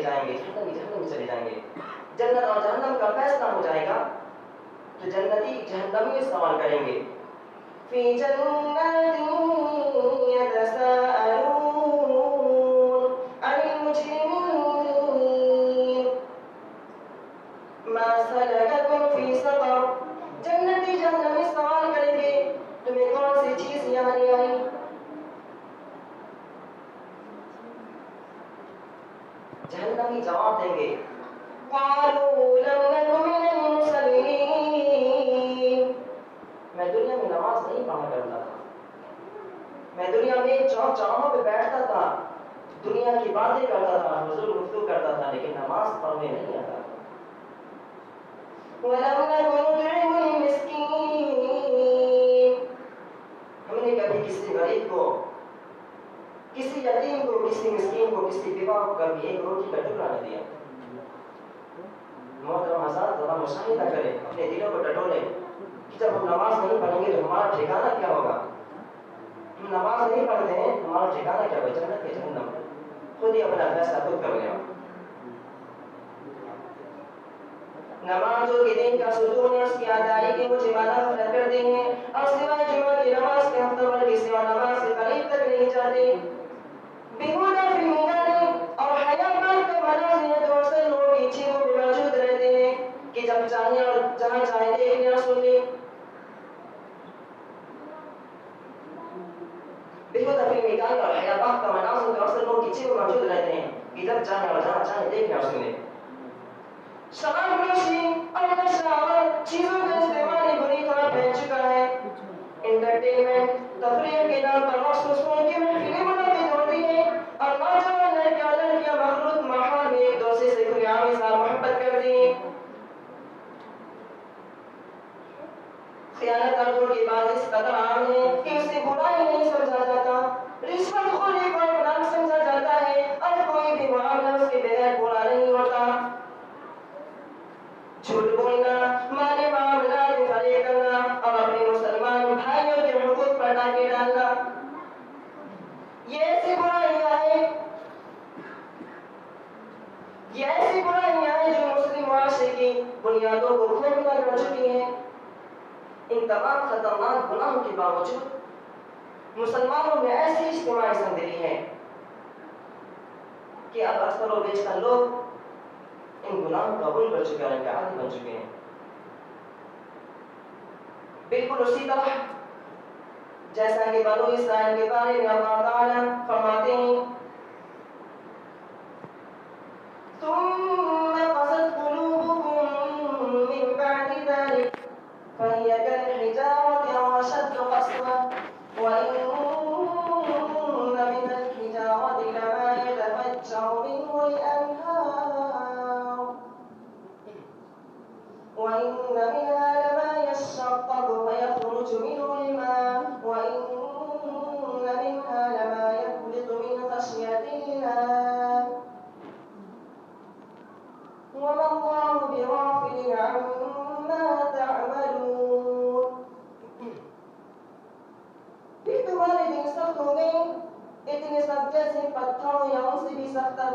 چلے جائیں گے، جہنمی جہنم میں چلے جائیں گے. جنت اور جہنم کا فیصلہ ہو جائے گا تو جنتی جہنمی استعمال کریں گے. فی جنات یتساءلون عن المجرمین ما سلککم فی سقر. جنتی جہنمی سوال کریں گے تمہیں کون سی چیز یہاں نہیں آئی؟ جہنمی جواب دیں گے قالوا لم نک من المصلین. میں دنیا میں نماز نہیں پڑھا کرتا تھا، میں دنیا میں چوک چوراہوں پہ بیٹھتا تھا، دنیا کی باتیں کرتا تھا، فضول گفتگو کرتا تھا، لیکن نماز پڑھنے نہیں آتا. وَلَمْ نَكُ نُطْعِمُ الْمِسْكِينَ. ہم نے کبھی کسی غریب کو، کسی یتیم کو، کسی مسکین کو، کسی بیوہ کو کبھی ایک روٹی کا ٹکڑا نہ دیا. محترم حضرات ذرا مشاہدہ کریں، اپنے دلوں کو ٹٹولیں کہ جب ہم نماز نہیں پڑھیں گے تو ہمارا ٹھکانہ کیا ہوگا. ہم نماز نہیں پڑھتے ہیں، ہمارا ٹھکانہ کیا ہوگا؟ جنت یا جہنم. خود ہی اپنا فیصلہ خود کر لیں. نمازوں کے دن کا ستون ہے، اس کی ادائیگی مجھے مانا فرق کرتے ہیں، اور سوائے جمعہ کی نماز کے ہفتہ بھر کی سوا نماز کے قریب تک نہیں جاتے. بیہودہ فلمیں گانے اور حیا پاک کا مناظر تو اکثر لوگ پیچھے میں موجود رہتے ہیں کہ جب چاہیں اور جہاں چاہیں دیکھیں اور سنیں. بیہودہ فلمیں گانے اور حیا پاک کا مناظر تو اکثر لوگ پیچھے میں موجود رہتے ہیں کہ جب چاہیں اور جہاں چاہیں دیکھیں اور سنیں. شراب نوشی اور نشہ آور چیزوں کا استعمال ہی بری طرح پھیل چکا ہے. انٹرٹینمنٹ، تفریح کے نام پر رقص رسوم کی محفلیں منعقد ہوتی ہیں اور نوجوان لڑکے اور لڑکیاں مخلوط ماحول میں ایک دوسرے سے کھلے عام اظہار محبت کرتے ہیں. خیانت اور دھوکے بازی اس قدر عام ہے کہ اسے برائی نہیں سمجھا جاتا، رشوت خوری کو اپنا سمجھا جاتا ہے اور کوئی بھی معاملہ اس کے بغیر پورا نہیں ہوتا. جھوٹ بولنا، مالی معاملات میں فریب کرنا اور اپنے مسلمان بھائیوں کے حقوق پر ڈاکے ڈالنا، یہ ایسی برائیاں ہیں جو مسلم معاشرے کی بنیادوں کو کھوکھلا کر چکی ہیں. ان تمام خطرناک گناہوں کے باوجود مسلمانوں میں ایسی اجتماعی سنگری ہے کہ اب اکثر و بیشتر لوگ ان گناہوں کا قبول کر چکے ہیں، ان کے عادی بن چکے ہیں. بالکل اسی طرح جیسا کہ بنو اسرائیل کے بارے میں اللہ تعالیٰ فرماتے ہیں ثم قست قلوبكم من بعد ذلك فهي كالحجارة أو أشد قسوة وإن من الحجارة لما يتفجر منه الأنهار وإن منها لما يشقق فيخرج منه الماء وإن منها لما يهبط من خشية الله وما الله بغافل عما تعملون. پھر تمہارے دن سخت ہو گئے، اتنے سخت جیسے پتھروں یا ان سے بھی سختر.